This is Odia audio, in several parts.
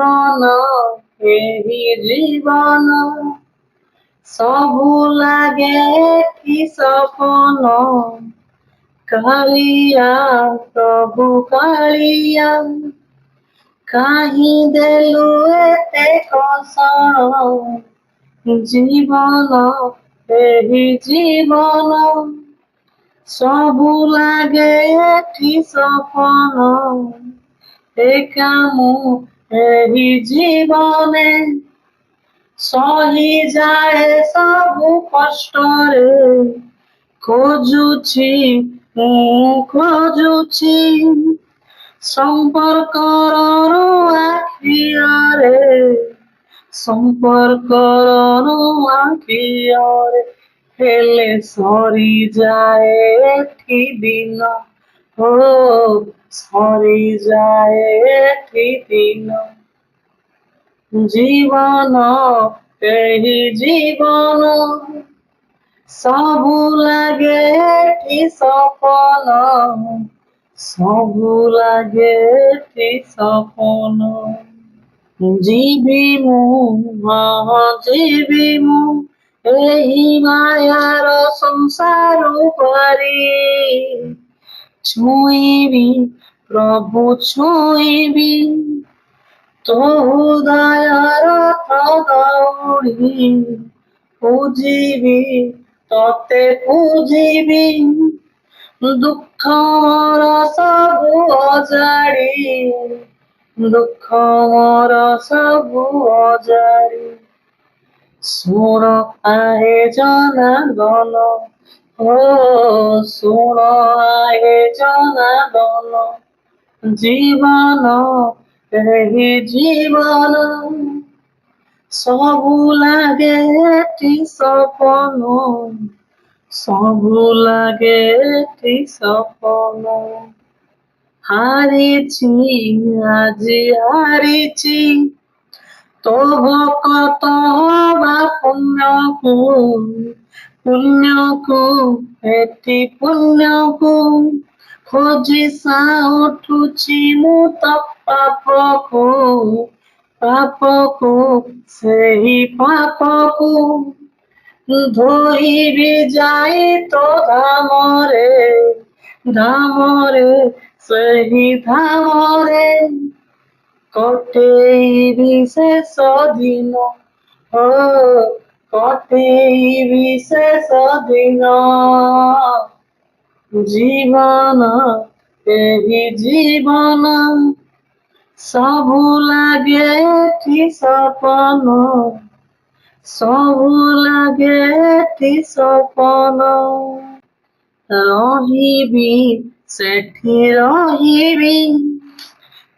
জীবন ଏହି জীবন ସବୁ ଲାଗେ କି ସପନ କାଳିଆ ପ୍ରଭୁ କାଳିଆ କାହିଁ ଦେଲୁ ଏତେ କଷଣ ଜୀବନ ଏହି ଜୀବନ ସବୁ ଲାଗେ ଏଠି ସପନ ଏକା ମୁଁ ଏହି ଜୀବନେ ସହିଯାଏ ସବୁ କଷ୍ଟରେ ଖୋଜୁଛି ମୁଁ ଖୋଜୁଛି ସମ୍ପର୍କର ଆଖିଆରେ ସମ୍ପର୍କର ଆଖିଆରେ ହେଲେ ସରିଯାଏ ଏଠି ଦିନ ଓ ସରିଯାଏ ଏଠି ଦିନ জীবন ଏହି জীবন ସବୁ ଲାଗେ ଏଠି ସପନ ସବୁ ଲାଗେ ଏଠି ସପନ ଯିବି ମୁଁ ହଁ ଯିବି ମୁଁ ଏହି ମାୟାର ସଂସାର ପାରି ଛୁଇଁବି ପ୍ରଭୁ ଛୁଇଁବି ତୋ ହୃଦୟର ଦୌଡ଼ି ପୂଜିବି ତତେ ପୂଜିବି ଦୁଃଖ ମୋର ସବୁ ଅଜାଡ଼ି ଦୁଃଖ ମୋର ସବୁ ଅଜାଡ଼ି ଶୁଣ ଆହେ ଜନାର୍ଦ୍ଦନ ଓ ଶୁଣ ଆହେ ଜନାର୍ଦ୍ଦନ জীবন ଏହି জীবন ସବୁ ଲାଗେ ଏଠି ସପନ ସବୁ ଲାଗେ ଏଠି ସପନ ହାରିଛି ଆଜି ହାରିଛି ତୋ ଭକତ ବା ପୁଣ୍ୟକୁ ଏଠି ପୁଣ୍ୟକୁ ଖୋଜି ଉଠୁଛି ମୁଁ ତ ପାପକୁ ସେହି ପାପକୁ ଧୋଇବି ଯାଇ ତୋ ଧାମରେ ସେହି ଧାମରେ କଟେଇବି ଶେଷ ଦିନ ଓ କଟେଇବି ଶେଷ ଦିନ জীবন ଏହି ଜୀବନ ସବୁ ଲାଗେ ଏଠି ସପନ ସବୁ ଲାଗେ ଏଠି ସପନ ରହିବି ସେଠି ରହିବି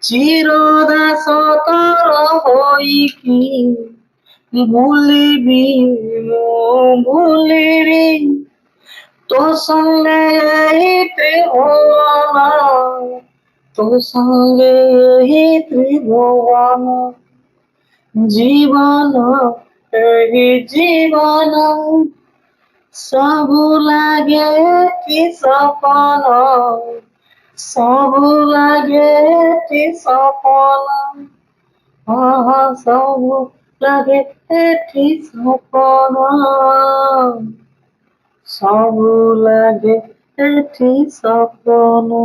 ଚିରଦାସ ତୋର ହୋଇକି ଭୁଲିବି ମୁଁ ଭୁଲିବି ତୋ ସଙ୍ଗେ ଏହି ତ୍ରିଭୁବନ ତୋ ସଙ୍ଗେ ଏହି ତ୍ରିଭୁବନ জীবন ଏହି ଜୀବନ ସବୁ ଲାଗେ କି ସପନ ସବୁ ଲାଗେ କି ସପନ ହଁ ସବୁ ଲାଗେ ଏଠି ସପନ ସବୁ ଲାଗେ ଏଠି ସପନ